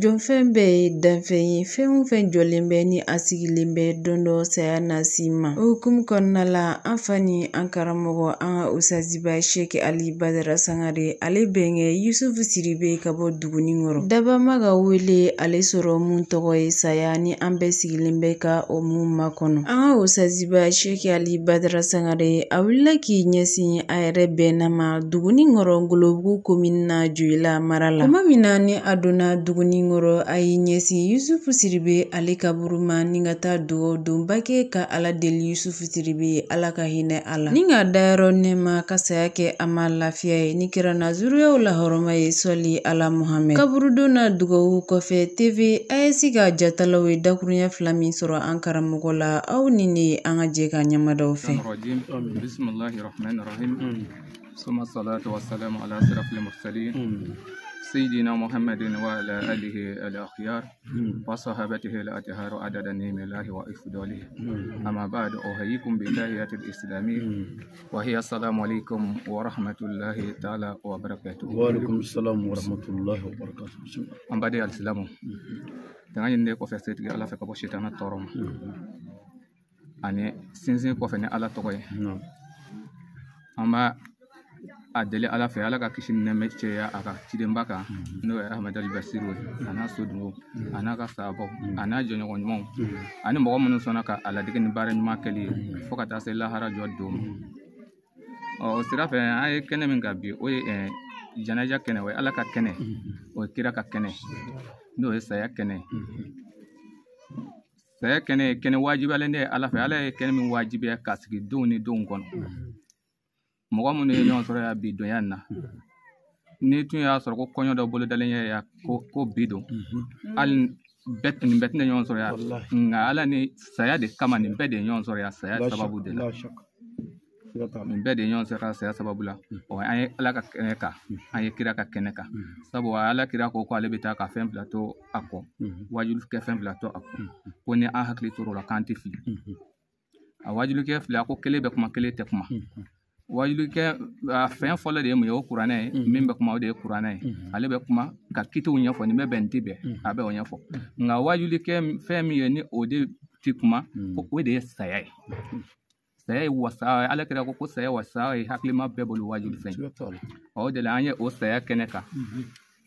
Jɔnfɛn bɛɛ ye danfɛn ye fɛn o fɛn jɔlen bɛ ni a sigilen bɛ don dɔ saya nasi ma o hukumu kɔnɔna la an fa ni an karamɔgɔ an ka Usaziba Sɛki Ali Badara Sangare ale bɛnkɛ Yusufu Siribe ka bɔ Duguninkɔrɔ daba ma ka wele ale sɔrɔ mun tɔgɔ ye saya ni an bɛɛ sigilen bɛ ka o mun makɔnɔ an ka Usaziba Sɛki Ali Badara Sangare a wulila k'i ɲɛsin a yɛrɛ bɛnna ma Duguninkɔrɔ Ngolobugu komini na Joyila mara la tuma min na ni a donna Duguninkɔrɔ a y'i ɲɛsin Yusufu Siribe ale kaburu ma ni ka taa dugawu donba kɛ ka Ala deli Yusufu Siribe Ala ka hinɛ a la ni ka dayɔrɔ nɛɛma ka saya kɛ a ma lafiya ye ni kɛra nazuriyaw la hɔrɔma ye sɔli Ala Muhamɛd kaburudon na dugawu kɔfɛ TV AS ka jatalaw ye dakuruɲɛ 2 min sɔrɔ an karamɔgɔ la aw ni ne an ka jɛ ka ɲɛmadaw fɛ Bismillahirrahmanirrahim Summa salatu wassalamu ala asrafil mursalin سيدنا محمد وعلى آله الأخيار وصحابته الأطهار عدد نعم الله وإفضاله أما بعد أحييكم بتحية الإسلامية وهي السلام عليكم ورحمة الله تعالى وبركاته. وعليكم السلام ورحمة الله وبركاته. أم بعد السلام تاني نديك وفسيت على فكرة بشيطان التورم أنا سنزين كوفني على توي أما adele ala fe ala ka kisi neme cheya aka chidemba ka no Ahmad al-Basiru ana sodmo ana ka sabo ana jonyo gonmo ani mo mo sona ka ala digni bare nyuma kali fokata se la hara joddo o sira fe ay kene min gabi o janaja kene we ala ka kene o kira ka kene no saya kene wajibi ale ne ala fe ala kene min wajibi ka sigi doni don gon mɔgɔ minnu ye ɲɔgɔn sɔrɔ ya bi donya na ni tun y'a sɔrɔ ko kɔɲɔ dɔ bolo dalen ya ko bi don hali nin bɛɛ tɛna ɲɔgɔn sɔrɔ ya nka ala ni saya de kama nin bɛɛ de ye ɲɔgɔn sɔrɔ ya saya sababu de la nin bɛɛ de ye ɲɔgɔn sɔrɔ saya sababu la an ye ala ka kɛnɛ kan an ye kira ka kɛnɛ kan sabu ala kira ko ale bɛ taa ka fɛn fila to a kɔ wajibi kɛ fɛn fila to a kɔ ko ni an hakili tor'o la k'an tɛ fili a wajibi kɛ fila ko kelen bɛ kuma kelen tɛ kuma wajulukɛ fɛn fɔlɔ de ye mun ye o kuranɛ ye min bɛ kuma o de ye kuranɛ ye ale bɛ kuma ka kitiw ɲɛfɔ nin bɛ bɛn ti bɛɛ a bɛ o ɲɛfɔ nka wajulukɛ fɛn min ye ni o de ti kuma o de ye saya ye saya ye wasa ala kira ko saya wasa ye hakilima bɛɛ bolo wajulu fɛn o de la an ye o saya kɛnɛ kan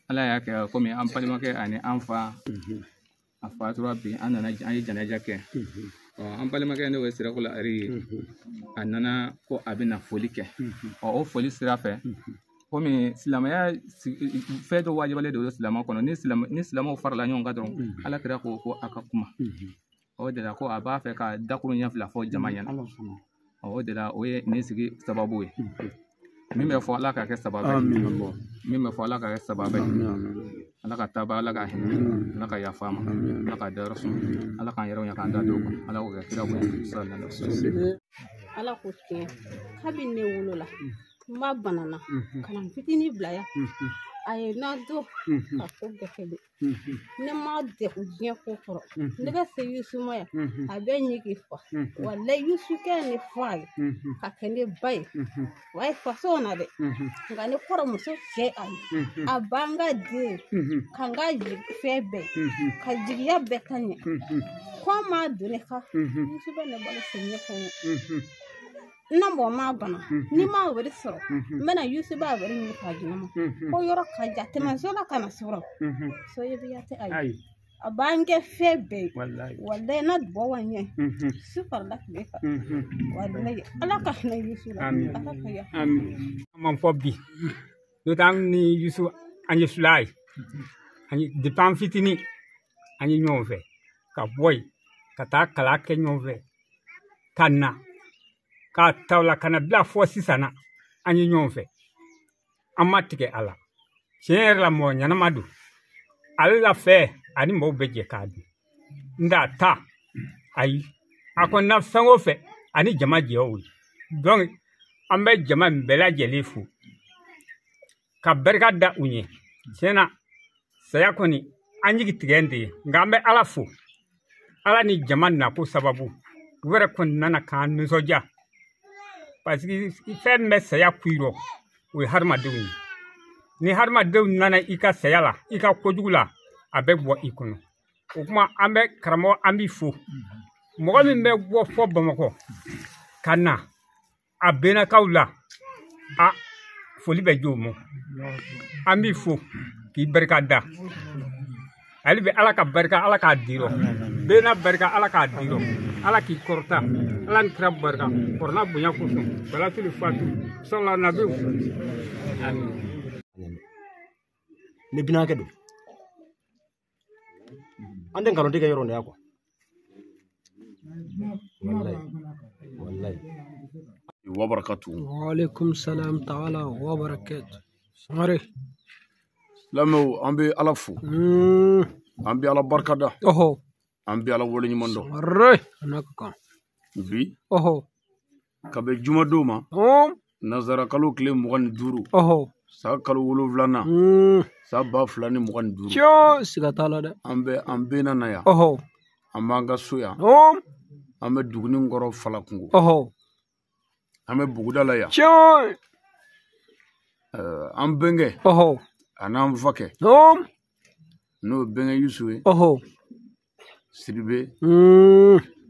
ala y'a kɛ komi an balimakɛ ani an fa a fatura bi an nana an ye janaja kɛ an balimakɛ ne o sira ko la ari a nana ko a bɛna foli kɛ o foli sira fɛ komi silamɛya fɛn dɔ wajibalen de don silamɛ kɔnɔ ni silamɛw farala ɲɔgɔn kan dɔrɔn ala kira ko a ka kuma o de la ko a b'a fɛ ka dakuru ɲɛ fila fɔ jama ɲɛna o de la o ye nin sigi sababu ye min bɛ fɔ ala ka kɛ sababu min bɛ fɔ ala ka kɛ sababu ala ka taaba ala ka hinɛ ala ka yafa ma ala ka dayɔrɔ sɔrɔ ala k'an yɛrɛ ɲɛ k'an da don ala k'o kɛ kira ko ala ko tiɲɛ kabini ne wolola n ba banana ka na fitinin bila yan a ye na don ka ko bɛɛ kɛ ne ma degun diɲɛ ko kɔrɔ ne bɛ se Yusuma yan a bɛ ɲigi fa walayi Yusukɛ ne fa ye ka kɛ ne ba ye wa ye faso na dɛ nka ne kɔrɔmuso cɛ a ye a b'an ka den ka n ka fɛn bɛɛ ka jigiya bɛɛ ka ɲɛ ko an m'a don ne ka Yusu bɛ ne balo sɛŋɛ kɔnɔ na mɔgɔ ma bana ni ma wɛrɛ sɔrɔ n bɛna Yusuba wɛrɛ ɲini k'a di ne ma ko yɔrɔ ka jan tɛmɛ so la ka na sɔrɔ so ye bi yate ayi a b'an kɛ fɛn bɛɛ walayi na dubaw wa ɲɛ su farala tile kan walayi ala ka hinɛ Yusu la ala ka ya man fɔ bi n'o tɛ an ni Yusu an ye fila ye depuis an fitinin an ye ɲɔgɔn fɛ ka bɔ yen ka taa kalan kɛ ɲɔgɔn fɛ ka na k'a ta o la ka na bila fɔ sisan na an ye ɲɔgɔn fɛ an ma tigɛ a la tiɲɛ yɛrɛ la mɔgɔ ɲɛnama don ale la fɛ ani mɔgɔw bɛ jɛ k'a dun nka ta ayi a kɔni na fɛn o fɛ ani jama jɛ o ye donc an bɛ jama in bɛɛ lajɛlen fo ka barika da u ɲɛ tiɲɛ na saya kɔni an jigi tigɛ de ye nka an bɛ ala fo ala ni jama nako sababu u yɛrɛ kɔni nana k'an nisɔndiya parce que fɛn min bɛ saya kuyɔrɔ o ye hadamadenw ye ni hadamadenw nana i ka saya la i ka kojugu la a bɛ bɔ i kɔnɔ o kuma an bɛ karamɔgɔ an b'i fo mɔgɔ min bɛ bɔ fɔ Bamakɔ ka na a bɛnnakaw la a foli bɛ jo mɔ an b'i fo k'i barika da hali bi Ala ka barika Ala k'a dirɔ bɛnna barika Ala k'a dirɔ Ala k'i kɔrɔta Ala ni kira barika kɔrɔna bonya kosɔn salatul fatu sallallahu nabi amin ne bina ke do ande ngalo dige yoro ne akwa wallahi wa barakatuh. Wa alaikum salam ta'ala wa barakatuh. Sangare. Lamu ambi ala fu. Ambi ala barkada. Oho. Ambi ala wole nyimondo. Sangare. Anaka. Bi. Oho. Kabe juma doma. Nazara kalo kile mugan duru. Oho. Sa kalo wolo vlana. Sa ba flani mugan duru. Cho sigatala da. Ambe na naya. Oho. Amanga suya. Ambe duguni ngoro falakungu. Oho. Ambe bugudala ya. Cho. Ambenge. Oho. Anam vake. No benge yusue. Oho. Siribe.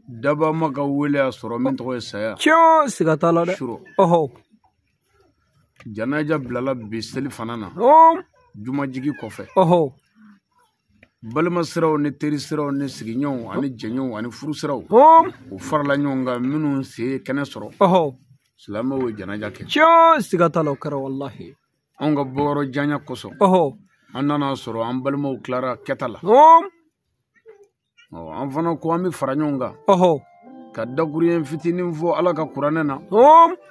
Daba maka wele asoro min togo saya. Cho sigatala da. Shuro. Oho. Janaja blala biseli fanana. Juma jigi kofe. Oho. Balma siraw ne teri siraw ne siginyo ani jenyo ani furu siraw. O farla nyonga minu se kene soro. Oho. Salama wo janaja ke. Cho sigatala kara wallahi. Onga boro janya koso. Oho. Anana soro an balma klara ketala. An fana ko ami faranyonga. Oho. Ka daguriyen fitinin fo ala ka kuranena.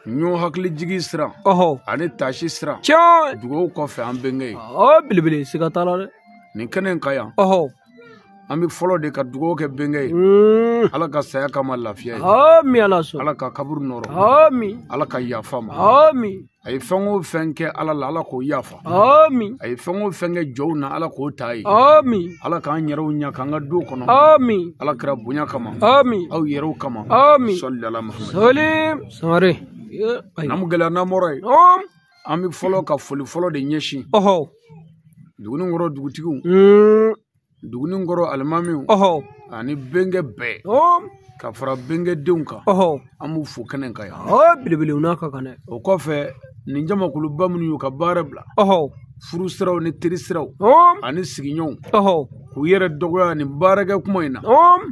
Nyo hakli jigi sira. Oho. Ani tashi sira. Cho. Dugo kofe an benge. Bilibili sigatala de. Nin kenen kaya. Oho. Ami follow de ka dugo ke benge. Ala ka saya kama lafiya. Amin ala so. Ala ka kabur noro. Amin. Ala ka yafa ma. Amin. Ay fengo fenke ala la ala ko yafa. Amin. Ay fengo fenge jowna ala ko tayi. Amin. Ala ka nyero nya ka nga do kono. Amin. Ala kra bunya kama. Amin. Aw yero kama. Amin. Sallallahu Muhammad. Salim. Sare. Nam gela na moray. Ami follow ka follow de nyeshi. Oho. Duguni ngoro dugutigu. Duguni ngoro almamiu. Oho. Ani benge be. Ka fara benge dunka. Oho. Amu fu kenen kaya. Bilibili unaka kane. O kofe ninjama kuluba munu yu ka barebla. Oho. Furu siraw ni teri siraw. Ani siginyon. Oho. Ku yere dogoya ni barage kuma ina.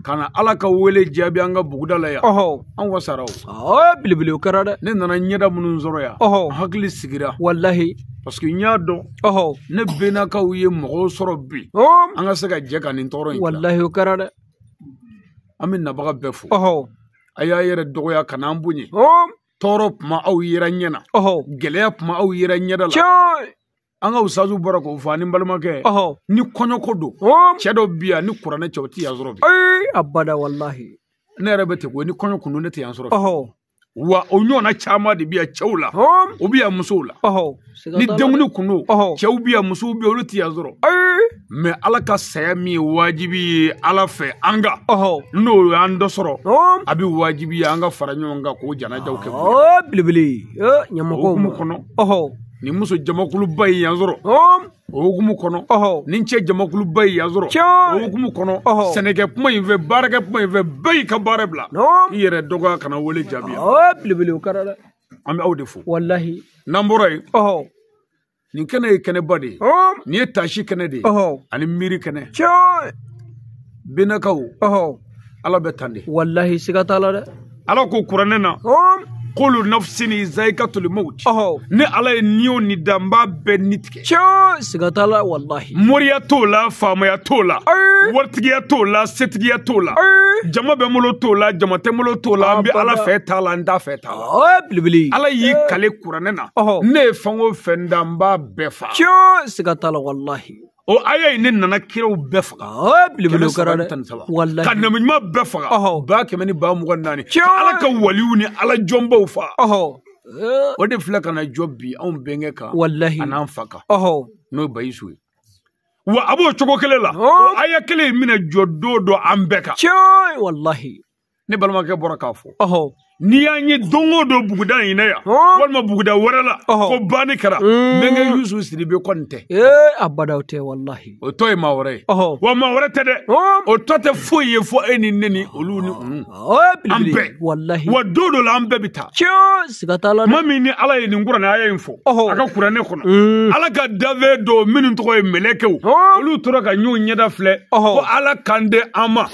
Kana ala ka wele jabi anga bugudala ya. Oho. An wasaraw. Bilibili ukarada. Ne nana nyeda munu nzoro ya. Oho. Hakili sigira. Wallahi. Parce que nyado. Oho. Ne bena ka uye mogo soro bi. Anga seka jeka ni ntoro inkla. Wallahi ukarada. Amin nabaga befu. Oho. Aya yere dogoya kana ambunye. Toro puma au yera nyena. Oho. Gelea puma au yera nyeda la. Choy. Anga usazu barako ufani mbalmake. Oho. Ni konyo kodo. Chedo bia ni kurane choti ya zorobi. Abada wallahi. Ne rebete kwe ni konyo kunu nete ya zorobi. Oho. Wa onyo na chama di bia chawla. Ubia musula. Oho. Ni demuni kunu. Oho. Chaw bia musu ubia uluti ya zoro. Me ala ka saya mi wajibi ala fe anga. Oho. No ando soro. Abi wajibi anga faranyo anga ko jana jaw ke. Bilibili. Nyamako. Okumu kono. Oho. Ni muso jamakulu bayi ya zoro. Okumu kono. Oho. Ni nche jamakulu bayi ya zoro. Okumu kono. Seneke puma inve barake puma inve bayi ka barebla. Iyere doga kana wole jabi. Bilibili ukarada. Ami awdefu. Wallahi. Namboray. Oho. Ni kene kene badi. Ni tashi kene de. Oho. Ani miri kene. Choy. Binakaw. Oho. Ala betande. Wallahi sigatala de. Ala ko kuranena. Qulu nafsini zaikatul maut. Oho. Ne ala niyo ni damba be nitke. Choy. Sigatala wallahi. Moriya tola, famaya tola. Wartigiya tola, setigiya tola. Jama be molo tola, jama te molo tola. Ambi ala fe tala, nda fe tala. Bilibili. Ala yi kale kuranena. Ne fango fendamba befa. Choy. Sigatala wallahi. O aya ne nana kiraw befa. Bilibili ukarada. Wallahi. Kanamima befa. Ba kemeni ba mugan nani. Ala ka waliwu ni ala jombo fa. O de fila kana jobbi an benge ka. Wallahi. Anan faka. No bayisu. Wa abo chogo kele la. Aya kele mina jodo do ambeka. Choy wallahi. Ne balma ke bora ka fo. ni y'a ye don o don buguda in na yan walima buguda wɛrɛ la ko banni kɛra bɛnkɛ Yusu Sidibe kɔni tɛ abada o tɛ wallahi o tɔ ye maa wɛrɛ ye wa maa wɛrɛ tɛ dɛ o tɔ tɛ foyi ye fo e ni ne ni olu ni an bɛɛ wallahi wa don dɔ la an bɛɛ bɛ taa siga t'a la ma min ni Ala ye nin kuranɛ aya in fɔ a ka kuranɛ kɔnɔ Ala ka dafe dɔ minnu tɔgɔ ye mɛlɛkɛw olu tora ka ɲɔgɔn ɲɛda filɛ ko Ala kan di an ma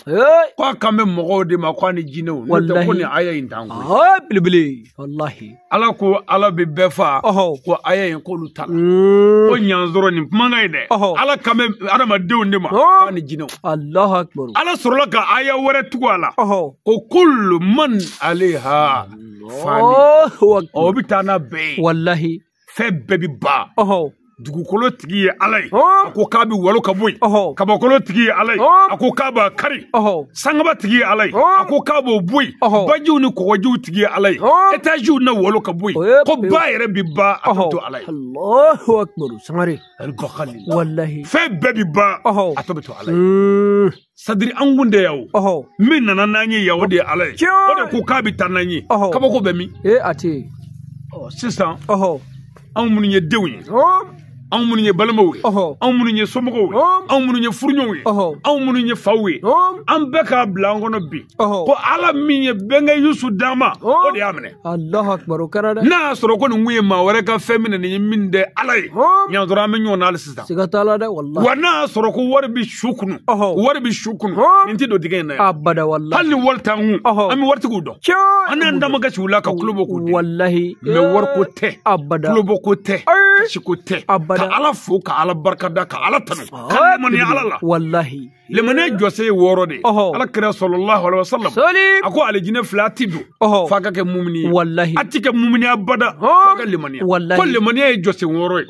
ko a kan bɛ mɔgɔw de ma ko a ni jinɛw n'o tɛ ko nin aya in t'an ko bilibili wallahi Ala ko Ala bɛ bɛɛ fa ko aya in k'olu ta la ko ɲanzɔrɔ nin kumakan in dɛ Ala kan bɛ adamadenw de ma ko a ni jinɛw Allahu akbar Ala sɔrɔla ka aya wɛrɛ tugu a la ko kullu man aleha fani o bɛ taa n'a bɛɛ ye wallahi fɛn bɛɛ bɛ ban dugukolo tigi ye Ala ye a ko k'a bɛ walo ka bɔ yen kabakolo tigi ye Ala ye a ko k'a b'a kari sangaba tigi ye Ala ye a ko k'a b'o bɔ yen bajiw ni kɔgɔjiw tigi ye Ala ye etaziw na walo ka bɔ yen ko ba yɛrɛ bɛ ban a bɛ to Ala ye Allahu akbar sangare wallahi fɛn bɛɛ bɛ ban a tɔ bɛ to Ala ye sadiri an kun de yawo min nana n'an ye yawo de ye Ala ye o de ko k'a bɛ taa n'an ye kabako bɛ min a tɛ sisan anw minnu ye denw ye anw minnu ye balimaw ye anw minnu ye somɔgɔw ye anw minnu ye furuɲɔgɔnw ye anw minnu ye faw ye an bɛɛ k'a bila an kɔnɔ bi ko Ala min ye bɛnkɛ Yusu d'an ma o de y'a minɛ Allahu akbar o kɛra dɛ n'a y'a sɔrɔ ko nin kun ye maa wɛrɛ ka fɛn minɛ nin ye min tɛ Ala ye ɲan dɔrɔn an bɛ ɲɔgɔn na hali sisan siga t'a la dɛ wallahi wa n'a y'a sɔrɔ ko wari bɛ su kunu wari bɛ su kunu nin tɛ don dingɛ in na yan abada wallahi hali ni wari t'an kun an bɛ waritigiw dɔn an n'an damakasiw la ka tulo bɔ k'u di wallahi mais wariko tɛ abada tulo bɔ ko tɛ kasiko tɛ ka Ala fo ka Ala barikada ka Ala tanu ka lemaniya Ala la wallahi lemaniya jɔse ye 6 de Ala kira sallallahu alaihi wasallam a ko alijinɛ 2 ti don f'a ka kɛ mumini ye wallahi a ti kɛ mumini abada f'a ka lemaniya ko lemaniya ye jɔse 6 ye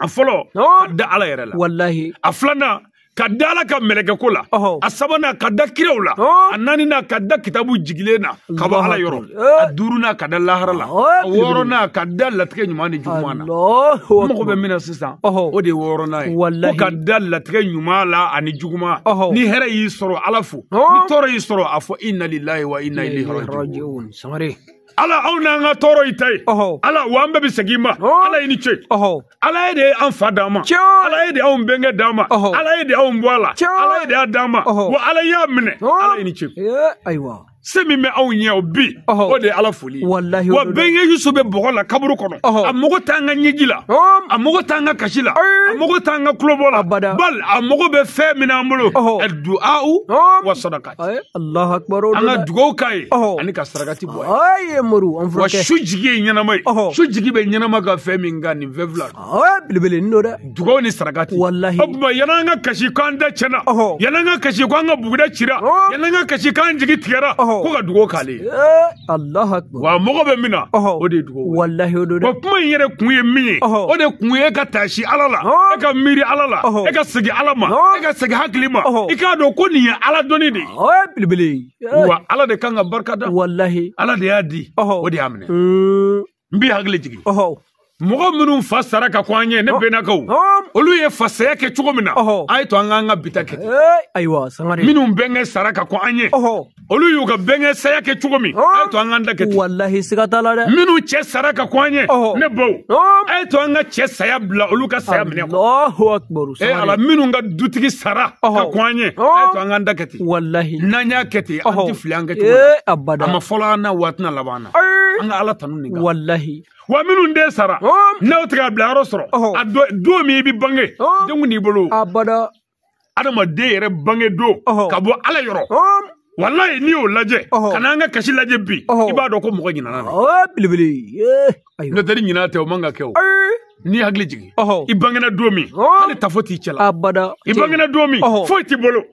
a fɔlɔ ka da Ala yɛrɛ la wallahi a filanan ka da Ala ka mɛlɛkɛko la a sabanan ka da kiraw la a naaninan ka da kitabu jigilen na ka bɔ Ala yɔrɔ a duurunan ka da lahara la a wɔɔrɔnan ka da latigɛ ɲuman ni juguman na mɔgɔ bɛ min na sisan o de ye wɔɔrɔnan ye ko ka da latigɛ ɲuman la ani juguman ni hɛrɛ y'i sɔrɔ Ala fo ni tɔɔrɔ y'i sɔrɔ a fɔ inna lillahi wa inna ilayhi raji'un Ala aw n'an ka tɔɔrɔ y'i ta ye Ala wa an bɛɛ bɛ segin i ma Ala ye ni ce Ala ye de an fa d'an ma Ala ye de anw bɛnkɛ d'an ma Ala ye de anw bɔ a la Ala ye de y'a d'an ma wa Ala y'a minɛ Ala ye ni ce ayiwa se min bɛ anw ɲɛ o bi o de ye Ala foli ye wa bɛnkɛ Yusu bɛ bɔgɔ la kaburu kɔnɔ a mago t'an ka ɲɛji la a mago t'an ka kasi la a mago t'an ka tulobɔ la bal a mago bɛ fɛn min an bolo du'a'u wa sadaqati Allahu akbar an ka dugawu k'a ye ani ka sarakati bɔ ye wa su jigi ye ɲɛnama ye su jigi bɛ ɲɛnama ka fɛn min kan nin fɛn fila belebele nin don dɛ dugawu ni sarakati wallahi o tuma yan'an ka kasi k'an da tiɲɛna yan'an ka kasi k'an ka buguda cira yan'an ka kasi k'an jigi tigɛra ko ka dugawu k'ale ye Allahu akbar wa mɔgɔ bɛ min na o de ye dugawu wallahi o don dɛ wa kuma in yɛrɛ kun ye min ye o de kun ye e ka taasi Ala la e ka miiri Ala la e ka segin Ala ma e ka segin hakili ma i k'a dɔn ko nin ye Ala dɔnni de ye belebele wa Ala de kan ka barika da wallahi Ala de y'a di o de y'a minɛ n b'i hakili jigin mɔgɔ minnu fa sara ka kɔ an ye ne bɛnnakaw olu ye fasaya kɛ cogo min na a ye to an k'an ka bita kɛ ten ayiwa sangare minnu bɛnkɛ sara ka kɔ an ye olu y'u ka bɛnkɛ saya kɛ cogo min a ye to an k'an da kɛ ten wallahi siga t'a la dɛ minnu cɛ sara ka kɔ an ye ne baw a ye to an ka cɛ saya bila olu ka saya minɛ Allahu akbar ala minnu ka dutigi sara ka kɔ an ye a ye to an k'an da kɛ ten wallahi n'an y'a kɛ ten an ti fili an kɛ cogo abada a ma fɔlɔ an na waati na laban na an ka Ala tanu nin kan wallahi wa minnu den sara n'aw tɛ ka bila yɔrɔ sɔrɔ a don min i bɛ bange denw n'i bolo abada adamaden yɛrɛ bange don ka bɔ Ala yɔrɔ wallahi n'i y'o lajɛ ka n'an ka kasi lajɛ bi i b'a dɔn ko mɔgɔ ɲinana na belebele n'o tɛ ni ɲinana tɛ o man ka kɛ o n'i hakili jigin i bangena don min hali tafo t'i cɛ la abada i bangena don min foyi t'i bolo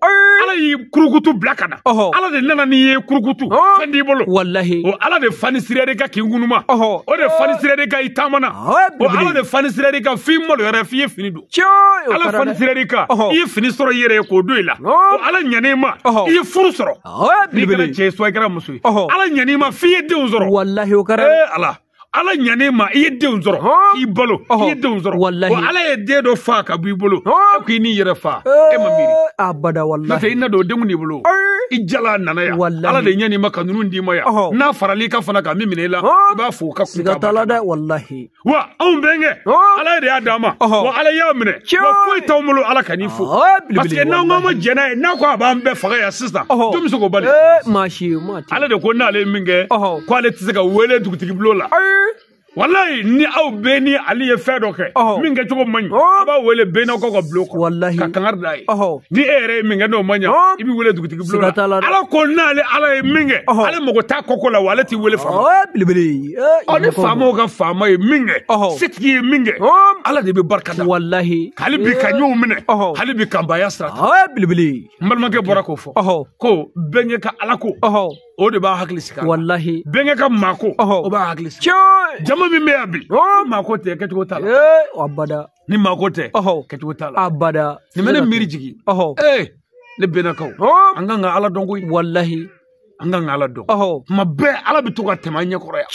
Ala y'i kurukutu bila ka na Ala de nana n'i ye kurukutu fɛn t'i bolo wallahi o Ala de fani sira de ka k'i ŋunuma o de fani sira de ka i taamana o Ala de fani sira de ka f'i malo yɛrɛ f'i ye fini don Ala fani sira de ka i ye fini sɔrɔ i yɛrɛ ye k'o don i la o Ala ɲan'i ma i ye furu sɔrɔ n'i kɛra cɛ ye soit i kɛra muso ye Ala ɲan'i ma f'i ye denw sɔrɔ wallahi o kɛra Ala ɲan'i ma i ye denw sɔrɔ k'i balo i ye denw sɔrɔ wa Ala ye den dɔ fa ka bɔ i bolo e ko i n'i yɛrɛ fa e ma miiri abada wallahi n'o tɛ i na don o denw n'i bolo ijala nana ya ala de ɲani ma kanunu di ma ya n'a farali ka fana ka min minɛ la I b'a fo ka siga t'a la dɛ wallahi wa anw bɛnkɛ ala de y'a d'an ma wa ala y'a minɛ wa foyi t'anw bolo ala ka n'i fo parce que n'anw ma jɛn n'a ye n'a ko a b'an bɛɛ faga yan sisan jɔn bɛ se k'o bali ale de ko n'ale ye min kɛ ko ale tɛ se ka wele dugutigi bulon la wallahi ni aw bɛɛ ni ale ye fɛn dɔ kɛ min kɛ cogo man ɲi a b'a wele bɛɛ n'aw ka bulon kɔnɔ ka kangari d'a ye ni e yɛrɛ ye min kɛ n'o man ɲi I bɛ wele dugutigi bulon la ala ko n'ale ala ye min kɛ ale mago t'a kɔkɔ la wa ale t'i wele faama ni faamaw ka faama ye min kɛ setigi ye min kɛ ala de bɛ barika da hali bi ka ɲɔgɔn minɛ hali bi kanbaya sira n balimakɛ bɔra k'o fɔ ko bɛnkɛ ka ala ko o de b'a hakili sigi bɛnkɛ ka maa ko o b'a hakili sigi jama min bɛ yan bi ni maa ko tɛ kɛcogo t'a la ni maa ko tɛ kɛcogo t'a la nin bɛ ne miiri jigin ne bɛnnakaw an kan ka ala dɔn koyi an kan ka ala dɔn tuma bɛɛ ala bɛ to ka tɛmɛ an ɲɛkɔrɔ yan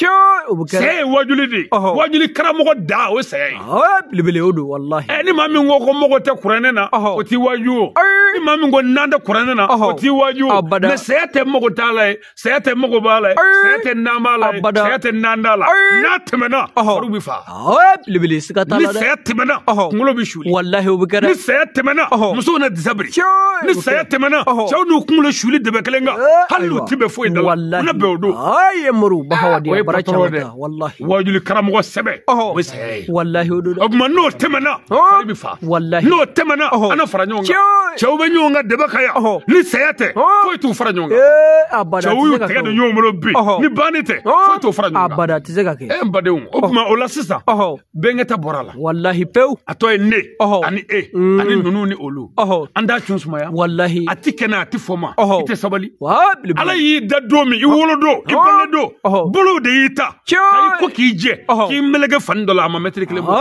saya ye wajuli de ye wajuli karamɔgɔ da o ye saya ye ni maa min ko mɔgɔ tɛ kuranɛ na o t'i waju o ni maa min ko nan tɛ kuranɛ na o t'i waju o mɛ saya tɛ mɔgɔ t'a la ye saya tɛ mɔgɔ b'a la ye saya tɛ nan b'a la ye saya tɛ nan t'a la n'a tɛmɛna fariw bɛ faga ni saya tɛmɛna kunkolo bɛ suli ni saya tɛmɛna musow na disa biri ni saya tɛmɛna cɛw n'u kunkolo suli dɛbɛ kelen kan hali tibe foyi da na be odo ay muru bahawadi baraka wajuli karamɔgɔ sɛbɛ o sɛ odo o kuma n'o tɛmɛna fari bi fa n'o tɛmɛna ana fara ɲɔgɔn kan cɛw bɛ ɲɔgɔn kan dɛbɛ ka yan ni saya tɛ foyi t'u fara ɲɔgɔn kan cɛw y'u tɛgɛ don ɲɔgɔn bolo bi ni banni tɛ foyi t'u fara ɲɔgɔn kan abada tɛ se ka kɛ n badenw o kuma o la sisan bɛnkɛ ta bɔra la pewu a tɔ ye ne ani e ani ninnu ni olu an t'a cun sumaya a tɛ kɛnɛ a tɛ fɔ ma I tɛ sabali ala y'i da don min I wolo don I bange don bolo de y'i ta k'i ko k'i jɛ k'i meleke fani dɔ la a ma mɛtiri kelen bɔ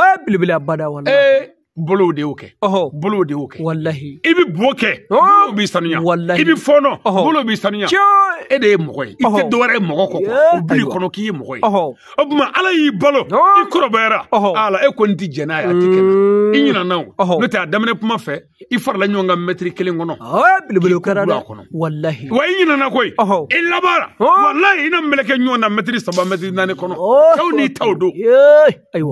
bolow de y'o kɛ bolow de y'o kɛ I bɛ bo kɛ bolow b'i sanuya I bɛ fɔɔnɔ bolow b'i sanuya e de ye mɔgɔ ye I tɛ dɔwɛrɛ ye mɔgɔ kɔ o bili kɔnɔ k'i ye mɔgɔ ye o tuma ala y'i balo I kɔrɔbayara ala e ko n tɛ jɛn n'a ye a tɛ kɛ na I ɲinɛna o n'o tɛ a daminɛ kuma fɛ I farala ɲɔgɔn kan mɛtiri kelen kɔnɔ wa I ɲinɛna koyi I labanra wallahi I na meleke ɲɔgɔn na mɛtiri 3 mɛtiri 4 kɔnɔ cɛw n'i taw don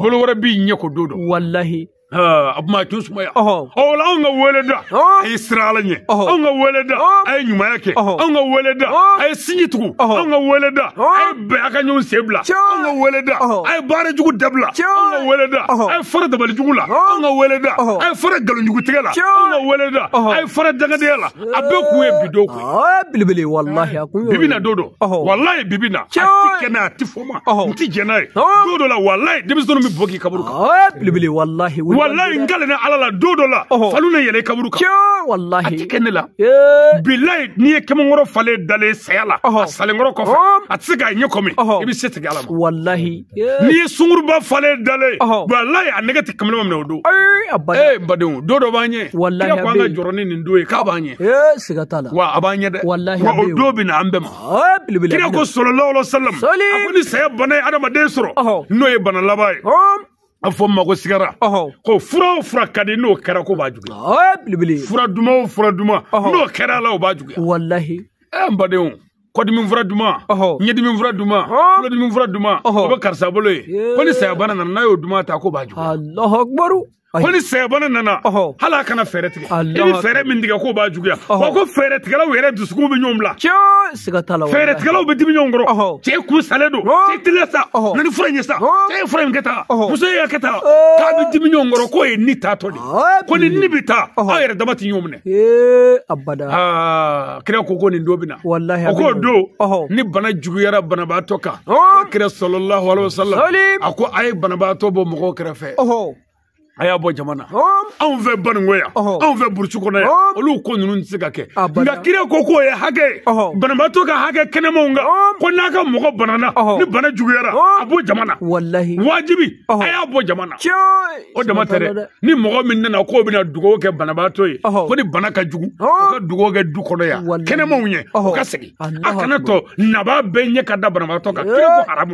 bolo wɛrɛ b'i ɲɛ ko don a kuma tun sumaya o la anw ka wele da a ye sira ala ɲɛ anw ka wele da a ye ɲumanya kɛ anw ka wele da a ye sinji tugu anw ka wele da a ye bɛn a ka ɲɔgɔn sen bila anw ka wele da a ye baara jugu dabila anw ka wele da a ye fara dabali jugu la anw ka wele da a ye fara nkalonjugu tigɛ la anw ka wele da a ye fara dangadenya la a bɛɛ kun ye bi dɔw kun bibi na don wallahi bibi na a ti kɛ n'a a ti fɔ ma n ti jɛn n'a ye don dɔ la wallahi denmisɛnninw bɛ bɔ k'i kaburu kan wallahi ngale na ala la dodo la falu na yele kaburu kan wallahi ati kenela billahi ni e kemongoro fale dale sayala salengoro ko a tsiga nye komi ibi sete ala wallahi ni sunguru ba fale dale wallahi a negati kamelo mna odo badon dodo banye wallahi ko anga joroni ni ndoe ka banye sigatala wa abanye de wallahi wa odo bi na ambema kira ko sallallahu alaihi wasallam akoni saya bana adama de soro no e bana labai a fɔ ma ko sigara ko fura o fura ka di n'o kɛra ko b'a juguya fura duman o fura duman n'o kɛra la o b'a juguya wallahi n badenw kɔdimi fura duman ɲɛdimi fura duman kulodimi fura duman o bɛ karisa bolo ye ko ni sayabana nana n'a y'o duman ta ko b'a juguya Allahu akbaru ko ni sayabana nana hali a kana fɛɛrɛ tigɛ I bɛ fɛɛrɛ min tigɛ k'o b'a juguya wa ko fɛɛrɛ tigɛlaw yɛrɛ dusukun bɛ ɲɔgɔn bila fɛɛrɛ tigɛlaw bɛ dimi ɲɔgɔn kɔrɔ cɛ kun salen don cɛ teliya sa na ni fura in ye sa cɛ ye fura in kɛ tan muso ye kɛ tan k'a bɛ dimi ɲɔgɔn kɔrɔ k'o ye ni taatɔ de ko ni ni bɛ taa aw yɛrɛ dama tɛ ɲɔgɔn minɛ abada kira ko nin don bɛ na o k'o don ni bana juguyara banabaatɔ kan kira sallallahu alaihi wasallam a ko a ye banabaatɔ bɔ mɔgɔw kɛrɛfɛ a y'a bɔ jamana anw fɛ baninko yan anw fɛ burusi kɔnɔ yan olu ko ninnu tɛ se ka kɛ nka kira ko k'o ye hakɛ banabaatɔ ka hakɛ kɛnɛmaw kan ko n'a ka mɔgɔ banana ni bana juguyara a bɔ jamana wajibi a y'a bɔ jamana o dama tɛ dɛ ni mɔgɔ min nana k'o bɛna dugawu kɛ banabaatɔ ye ko ni bana ka jugu o ka dugawu kɛ du kɔnɔ yan kɛnɛmaw ɲɛ o ka segin a kana tɔ naba bɛɛ ɲɛ ka da banabaatɔ kan kira ko haramu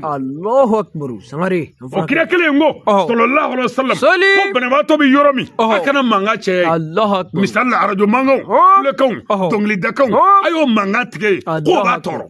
o kira kelen ko sallallahu alaihi wasallam banabaatɔ bɛ yɔrɔ min a kana mankan cɛ misali la arajo mankanw kulekanw dɔnkilidakanw a y'o mankan tigɛ k'o b'a tɔɔrɔ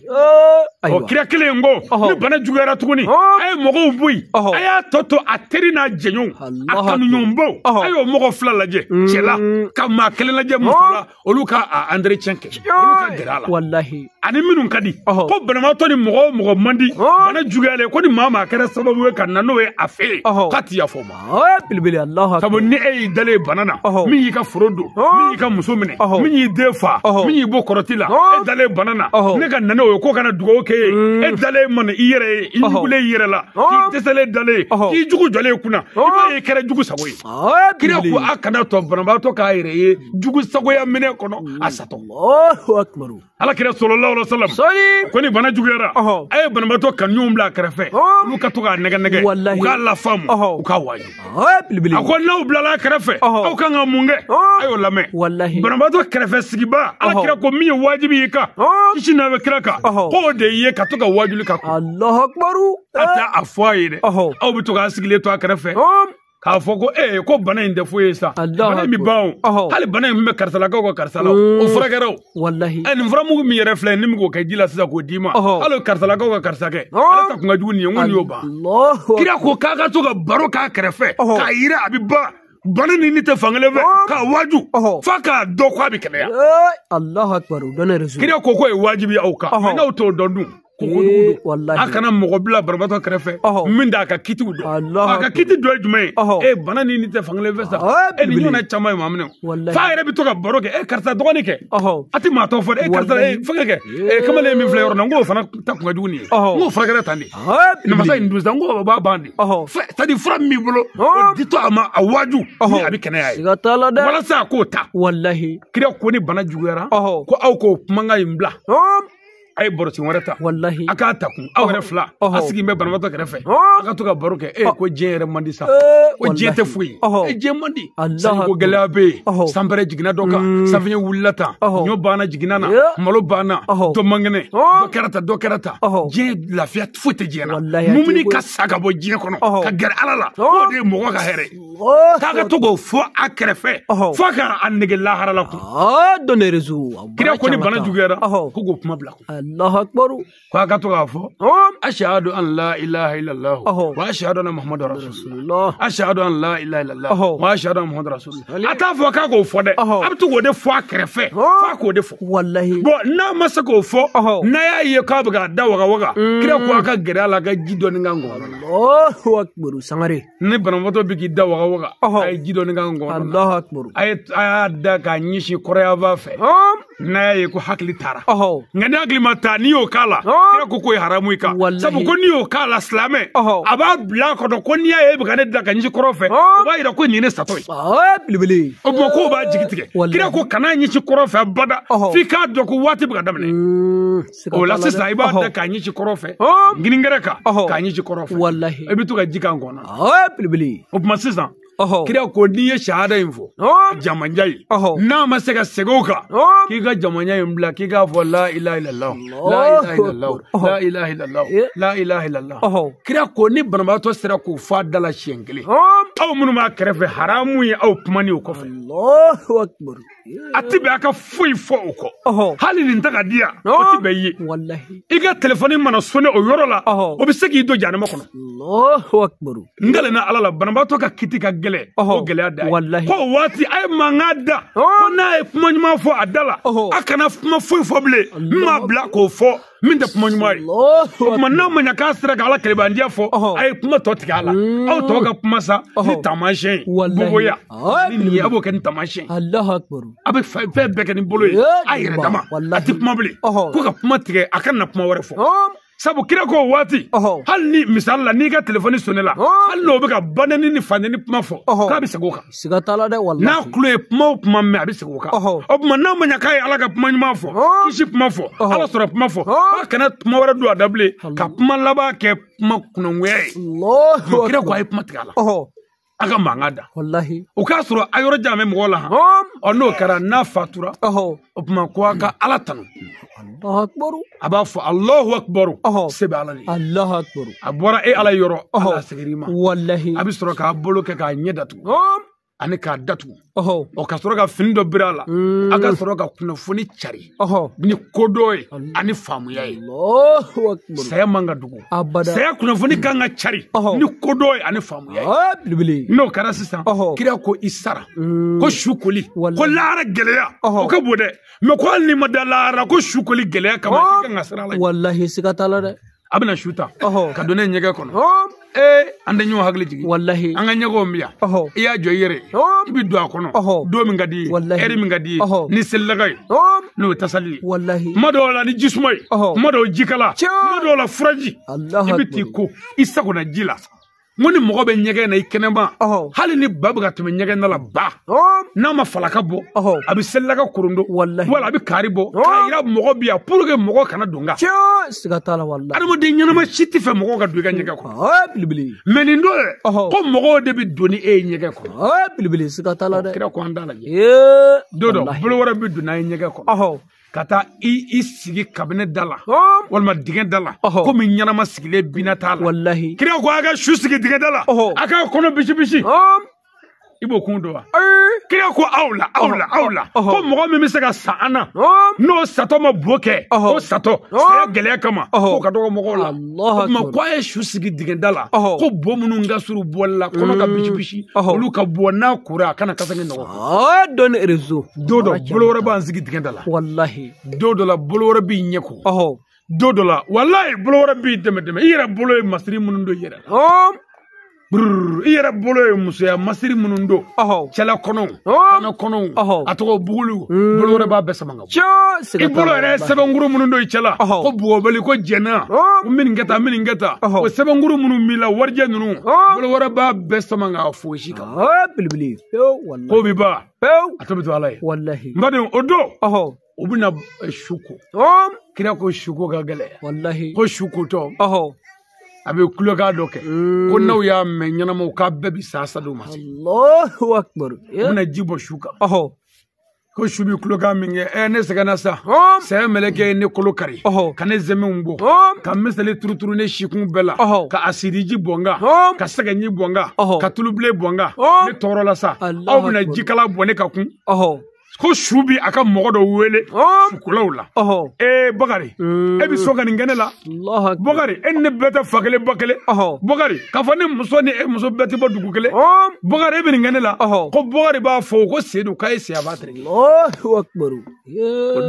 ɔ kira kelen ko ni bana juguyara tuguni a ye mɔgɔw bɔ yen a y'a tɔ to a teri n'a jɛɲɔgɔnw a kanuɲɔgɔnbaw a y'o mɔgɔ fila lajɛ cɛ la ka maa kelen lajɛ muso la olu ka entretien kɛ olu ka gɛrɛ a la ani minnu ka di ko banabaatɔ ni mɔgɔ o mɔgɔ man di bana juguyalen ko ni maa maa kɛra sababu ye ka na n'o ye a fɛ yen k'a ti yafa o ma sabu ni e y'i dalen bana na min y'i ka foro don min y'i ka muso minɛ min y'i den faa min y'i bɔ kɔrɔti la e dalen bana na ne ka na n'o ye k'o kana dugawu kɛ ye e dalen mana i yɛrɛ ye i jugulen i yɛrɛ la k'i dɛsɛlen dalen k'i jugu jɔlen kunna i b'a ye kɛra jugu sago ye kira ko a kana tɔ banabaatɔ k'a yɛrɛ ye jugu sagoya minɛ kɔnɔ a satɔ ala kira sallallahu alaihi wasallam ko ni bana juguyara a ye banabaatɔ kanuɲɔgɔnw bila a kɛrɛfɛ olu ka to k'a nɛgɛ u k'a lafaamu u k'a waaju a ko n'aw bilala a kɛrɛfɛ aw kan ka mun kɛ a y'o lamɛn banabaatɔ kɛrɛfɛ sigiba ala kira ko min ye wajibi y'i kan kisi n'a bɛ kira kan k'o de ye ka to ka waajuli ka kun a tɛ a fɔ a ye dɛ aw bɛ to k'a sigilen to a kɛrɛfɛ k'a fɔ ko ko bana in tɛ foyi ye sa bana in bɛ ban o hali bana in bɛ karisalakaw ka karisala o furakɛra o nin furamugu min yɛrɛ filɛ ni min k'o kɛ ji la sisan k'o d'i ma hali karisalakaw ka karisa kɛ ale ta kun ka jugu nin ye n ko nin y'o ban kira ko k'a ka to ka baro k'a kɛrɛfɛ k'a yira a bɛ ban bana ni tɛ fankelen fɛ k'a waaju f'a k'a dɔn ko a bɛ kɛnɛya kira ko k'o ye wajibi aw kan mɛ n'aw t'o dɔn dun a kana mɔgɔ bila banabaatɔ kɛrɛfɛ min d'a ka kitiw dɔn a ka kiti dɔ ye jumɛn ye bana ni tɛ fankelen fɛ sa ni ɲɔgɔnna caman ye maa minɛ f'a yɛrɛ bɛ to ka baro kɛ karisa dɔgɔnin kɛ a tɛ maa tɔw fɔ dɛ karisa fɛnkɛ kɛ kamalen min filɛ yɔrɔ la n k'o fana ta kun ka jugu nin ye n k'o furakɛra tan de namasa in dun sisan n k'o b'a ban de c'est à dire fura min b'i bolo o di to a ma a waaju ni a bɛ kɛnɛya ye walasa a k'o ta kira ko ni bana juguyara ko aw k'o kumakan in bila a ye bɔrɔsi wɛrɛ ta a k'a ta kun aw yɛrɛ fila a sigi bɛ banabaatɔ kɛrɛfɛ a ka to ka baro kɛ ko diɲɛ yɛrɛ man di sa ko diɲɛ tɛ foyi diɲɛ man di sanko gɛlɛya bɛ yen sanpɛrɛ jiginna dɔ kan sanfiɲɛ wulila tan ɲɔ banna jiginna na malo banna dɔ mangɛnɛ dɔ kɛra tan diɲɛ lafiya foyi tɛ diɲɛ na mumuni ka sa ka bɔ diɲɛ kɔnɔ ka gɛrɛ ala la o de ye mɔgɔ ka hɛrɛ k'a ka to k'o fɔ a kɛrɛfɛ fo k'a nege lahara la kun kira ko ni bana juguyara ko k'o kuma bila Allahu akbar ko aka to ka fɔ ashhadu an la ilaha illallah wa ashhadu anna muhammadar rasulullah ashhadu an la ilaha illallah wa ashhadu anna muhammadar rasulullah ata fɔ k'a k'o fɔ dɛ a bɛ to k'o de fɔ a kɛrɛfɛ f'a k'o de fɔ bon n'a ma se k'o fɔ n'a y'a ye k'a bɛ k'a da waga waga kira ko a ka gɛrɛ a la ka ji dɔɔni k'a ngɔnɔ na Allahu akbar sangare ni banabaatɔ bɛ k'i da waga waga a ye ji dɔɔni k'a ngɔnɔ na Allahu akbar a y'a da k'a ɲɛsin kɔrɔyanfan fɛ n'a y'a ye ko hakili taara nka ni hakili ma taa n'i y'o k'a la kira ko k'o ye haramu i kan sabu ko n'i y'o k'a la silamɛ a b'a bila a kɔnɔ ko n'i y'a ye e bɛ ka ne da ka ɲɛsin kɔrɔ fɛ o b'a yira ko nin ye ne satɔ ye o tuma k'o b'a jigi tigɛ kira ko kana ɲɛsin kɔrɔ fɛ bada f'i k'a dɔn ko waati bɛ ka daminɛ o la sisan i b'a da k'a ɲɛsin kɔrɔ fɛ ngininkɛrɛ kan k'a ɲɛsin kɔrɔ fɛ i bɛ to ka ji k'a kɔnɔ o tuma sisan kira ko n'i ye shahada in fɔ jamanja ye n'a ma se ka segin o kan k'i ka jamanja in bila k'i k'a fɔ la ilaha illallah la ilaha illallah la ilaha illallah la ilaha illallah kira ko ni banabaatɔ sera k'o fɔ a da la siɲɛ kelen aw minnu b'a kɛrɛfɛ haramu ye aw kuma ni o kɔfɛ a tɛ bɛn a ka foyi fɔ o kɔ hali nin ta ka di yan o tɛ bɛn i ye i ka telefɔni mana sonné o yɔrɔ la o bɛ se k'i don jahanama kɔnɔ n dalen na ala la banabaatɔ ka kiti ka gɛlɛn o gɛlɛya da ye ko waati a ye mankan da ko n'a ye kuma ɲuman fɔ a da la a kana kuma foyi fɔ bilen min b'a bila k'o fɔ min tɛ kuma ɲuman ye o tuma n'a ma ɲɛ k'a sera ka ala kɛlɛbandiya fɔ a ye kuma tɔ tigɛ a la aw tɔw ka kuma sa ni taamasiyɛn ye boboya ni nin ye a b'o kɛ ni taamasiyɛn a bɛ fɛn bɛɛ kɛ ni bolo ye a yɛrɛ dama a tɛ kuma bilen ko ka kuma tigɛ a kana na kuma wɛrɛ fɔ sabu kira ko waati hali ni misali la n'i ka telefɔni sonné la hali n'o bɛ ka banɛni ni fanɛni kuma fɔ k'a bɛ segin o kan n'a tulo ye kuma o kuma mɛn a bɛ segin o kan o tuma n'a ma ɲɛ k'a ye ala ka kuma ɲuman fɔ kisi kuma fɔ ala sɔrɔ kuma fɔ k'a kana kuma wɛrɛ don a da bilen ka kuma laban kɛ kuma kunangoya ye kira ko a ye kuma tigɛ a la aga mangada wallahi o ka soro ayoro jame mo la ono kara na fatura o kuma ko aka ala tanu Allahu akbar aba fo Allahu akbar sebe ala ni Allahu akbar abora e ala yoro ala sigirima wallahi abi soro ka bolo ke ka nyedatu ani ka datu o ka soro ka findo birala aga soro ka kunafuni chari ni kodoy ani famu yayi Allahu akbar saya manga dugu abada saya kunafuni kanga chari ni kodoy ani famu yayi bilibili no kara sisan kira ko isara ko shukuli ko lara geleya o ka bode me ko ni madalara ko shukuli geleya kama kanga sara wallahi sikatala de abna shuta ka done nyege kono ande nyo hagli jigi wallahi anga nyego mbiya iya joyere ibi do akono do mi ngadi eri mi ngadi ni sellagay no tasalli wallahi madola ni jismoy mado jikala madola furaji ibi ti ko isako na jila ngoni mogo be nyege na ikenema hali ni babu ga tumi nyege na la ba na ma falaka bo abi sellaga kurundo wala abi karibo kayira mogo biya purge mogo kana dunga sigatala wallahi armo de nyana ma shiti fe mogo ga duga nyege ko bilibili menindo ko mogo de bi doni e nyege ko bilibili sigatala de kira ko andala ye dodo bulu wara bi duna nyege ko kata i sigi kabine dala walma digen dala ko min nyana ma sigile binata la wallahi kira ko aga shu sigi digen dala aka kono bishi bishi ibo kundo wa kira ko awla ko mogo mi se ka saana no sato ma bloke ko sato se gele kama ko ka dogo mogo la ma ko e shu sigi digen dala ko bomunu ngasuru bolla kono ka bishi bishi olu ka bona kura kana kasange no don rezo dodo bolore ba sigi digen dala wallahi dodo la bolore bi nyeko dodo la wallahi bolore bi deme ira bolo masri munundo yera iyera bolo musoya masiri munundo chala kono ana kono atoko bugulu bolore ba besamanga ibolo re sebanguru munundo chala ko bugobali ko jena min ngeta ko sebanguru munu mila warje nunu bolore ba besamanga foshi ka bilibili wallahi ko biba atobitu alay wallahi mbade odo ubina shuko kira ko shuko gagale wallahi ko shuko to abe kuloga doke ko naw ya men nyana mo ka bebi sasa do ma Allahu akbar muna jibo shuka ko shubi kuloga minge ne segana sa se meleke ne kolokari kane zeme umbo ka mesale turuturu ne shikun bela ka asidiji bonga ka seganyi bonga ka tuluble bonga ne torola sa aw bina jikala bone ka kun ko shubi aka mogodo wele sukulawla bagari ebi soga ngene la bagari enne beta fakele bakele bagari kafani muso ni muso beti bodugu kele bagari ebi ngene la ko bagari ba fo ko sedu kai se abatri Allahu akbar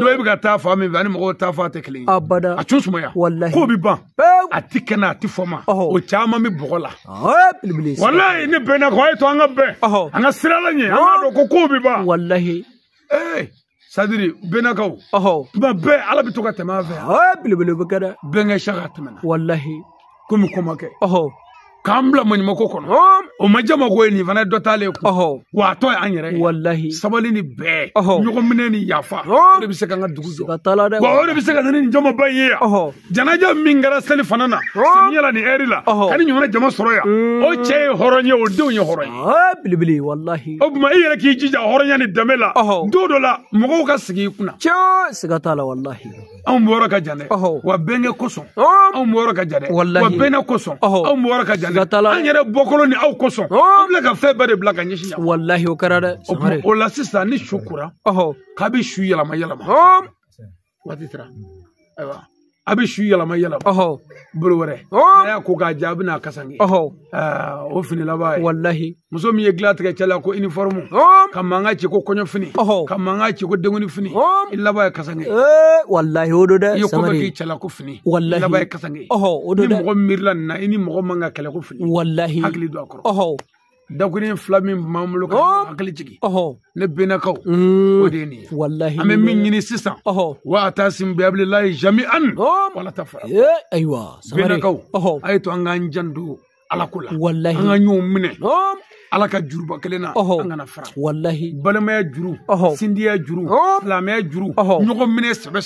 do ebi ga ta fami bani mogo ta fa te kele abada a chusmo ya wallahi ko bi ban atikena atifoma o chama mi bogola bilibili wallahi ne bena ko ay to anga be anga sirala ni anga do ko bi ban wallahi sadiri benakaw ba be ala bi to ka tema fe bilibili bukada benga shaka temena wallahi kumi komake kambla mani mako kono o majama ko ni fana dotale ko wa to anyere wallahi sabali ni be nyugo mineni yafa o bi se kan dugu do wa o bi se kan ni jama baye janaja mingara sali fanana samiyala ni erila kan nyona jama soroya o che horonye o de onye horonya bilibili wallahi o ma yere ki jija horonya ni damela dodo la mogo ka sigi kuna sigatala wallahi am wora ka jane wa benge koson am wora ka jane wa bena koson am wora ka jane an yɛrɛ bɔkolo ni aw kosɔn an filɛ ka fɛn bɛɛ de bila ka ɲɛsin yan wallahi o kɛra dɛ o la sisan ni su kura k'a bɛ su yɛlɛma waati sera ayiwa a bɛ su yɛlɛma bolo wɛrɛ n'a y'a ko k'a jɛ a bɛ n'a kasange o fini laban ye wallahi muso min ye dilan tigɛ cɛ la ko uniforme ka mankan ci ko kɔɲɔ fini ka mankan ci ko denkuni fini i laban ye kasange wallahi o do dɛ i ye ko bɛ k'i cɛ la ko fini i laban ye kasange o do dɛ ni mɔgɔ miirila nin na i ni mɔgɔ man ka kɛlɛ ko fini wallahi hakili don a kɔrɔ dakunin fila min b'an bolo ka hakili jigi ne benakaw o de ye nin ye wallahi an bɛ min ɲini sisan wa atasim bihablillahi jami'an wala tafara ayiwa benakaw a ye to an k'an janto ala ko la wallahi an ka ɲɔgɔn minɛ ala ka juruba kelen na an kana fara wallahi balimaya juru sindiya juru silamɛya juru ɲɔgɔn minɛ sɛbɛ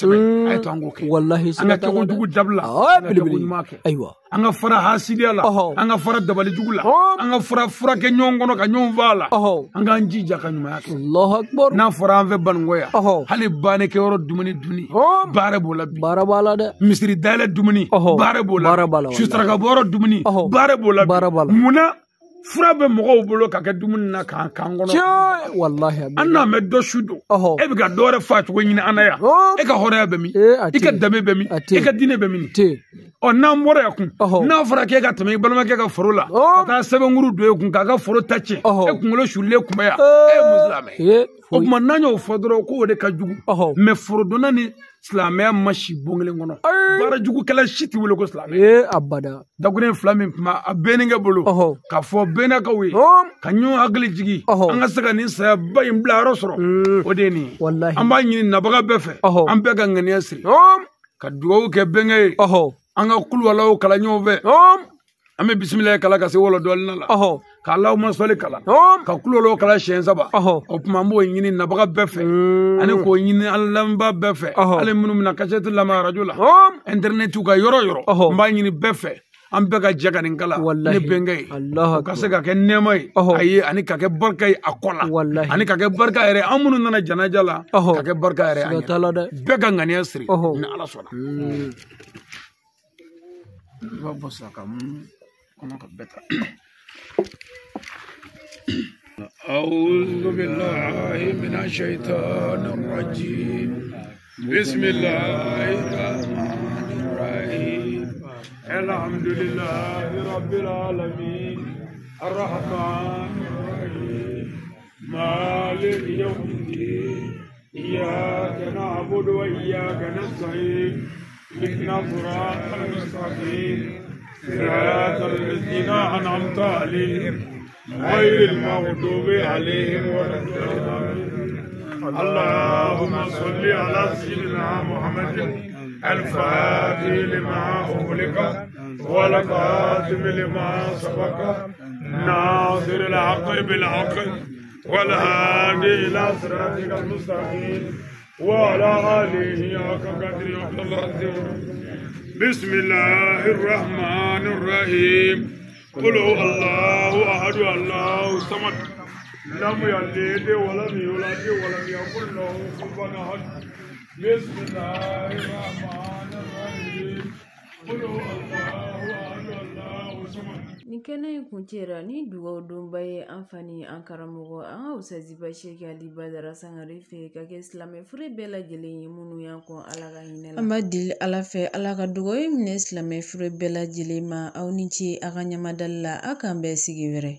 a ye to an k'o kɛ wallahi an ka kɛko jugu dabila an ka kɛko ɲuman kɛ ayiwa an ka fara hasidiya la an ka fara dabali jugu la an ka fara furakɛ ɲɔgɔn kɔnɔ ka ɲɔgɔn faa la an k'an jija ka ɲumanya kɛ Allahu akbar n'a fɔra an fɛ baninkoya hali baanikɛyɔrɔ dumuni dunni baara b'o la bi baara b'a la dɛ misiri dayɛlɛ dumuni baara b'o la susarakabɔyɔrɔ dumuni baara b'o la bi munna fura bɛ mɔgɔw bolo ka kɛ dumuni na k'an kan kɔnɔ wallahi an n'a mɛn dɔ su don e bɛ ka dɔ wɛrɛ fa cogo ɲini an na yan e ka hɔrɔnya bɛ min i ka danbe bɛ min i ka diinɛ bɛ min ɔ n'an bɔra yan kun n'a fɔra k'e ka tɛmɛ i balimakɛ ka foro la ka taa sɛbɛnkuru don e kun k'a ka foro ta tiɲɛ e kunkolo sulilen kun bɛ yan e ye musilamɛ o tuma n'an y'o fɔ dɔrɔn k'o de ka jugu mɛ forodonna ni silamɛya ma si bon kelen kɔnɔ baara jugukɛla si tɛ wele ko silamɛ abada dakuruɲɛ fila min kuma a bɛnkɛ bolo k'a fɔ bɛnnakaw ye ka ɲɔgɔn hakili jigi an ka se ka nin sayaba in bila yɔrɔ sɔrɔ o de ye nin ye an b'a ɲini nabaga bɛɛ fɛ an bɛɛ ka ŋaniya siri ka dugawu kɛ bɛnkɛ ye an ka kuluwalaw kala ɲɔgɔn fɛ an bɛ bisimilayi kala ka se wɔlɔdɔlina la ka Allahumma salli kala ka kulolo kala siɲɛ 3 o tuma an b'o ɲini nabaga bɛɛ fɛ ani k'o ɲini an lamɛnba bɛɛ fɛ hali minnu bɛna kasɛti lamɛn arajo la internetiw ka yɔrɔ yɔrɔ n b'a ɲini bɛɛ fɛ an bɛɛ ka jɛ ka nin kala ne bɛnkɛ ye o ka se ka kɛ nɛɛma ye a ye ani ka kɛ barika ye a kɔ la ani ka kɛ barika yɛrɛ an minnu nana janaja la ka kɛ barika yɛrɛ an ye bɛɛ ka ŋaniya siri ni Ala sɔnna i b'a bɔ sa ka mun kɔnɔ ka bɛɛ ta أعوذ بالله من الشيطان الرجيم بسم الله الرحمن الرحيم الحمد لله رب العالمين الرحمن الرحيم مالك يوم الدين إياك نعبد وإياك نستعين اهدنا الصراط المستقيم صراط الذين أنعمت عليهم غير المغضوب عليهم ولا الضالين اللهم صل على سيدنا محمد الفاتح لما أغلق والخاتم لما سبق ناصر الحق بالحق والهادي إلى صراطك المستقيم وعلى آله حق قدره ومقداره بسم الله الرحمن الرحيم قل هو الله أحد الله الصمد لم يلد ولم يولد ولم يكن له كفوا أحد بسم الله الرحمن الرحيم قل هو الله أحد الله الصمد. Ni kɛnɛ in kuncɛra ni dugawu donba ye an fani an karamɔgɔ an ka usaziba Sheikh Ali Badara Sangare fɛ ka kɛ silamɛ fure bɛɛ lajɛlen ye minnu y'an kɔn Ala ka hinɛ la. An b'a deli Ala fɛ Ala ka dugawu minɛ silamɛ fure bɛɛ lajɛlen ma aw ni ce a ka ɲamadali la a k'an bɛɛ sigi wɛrɛ.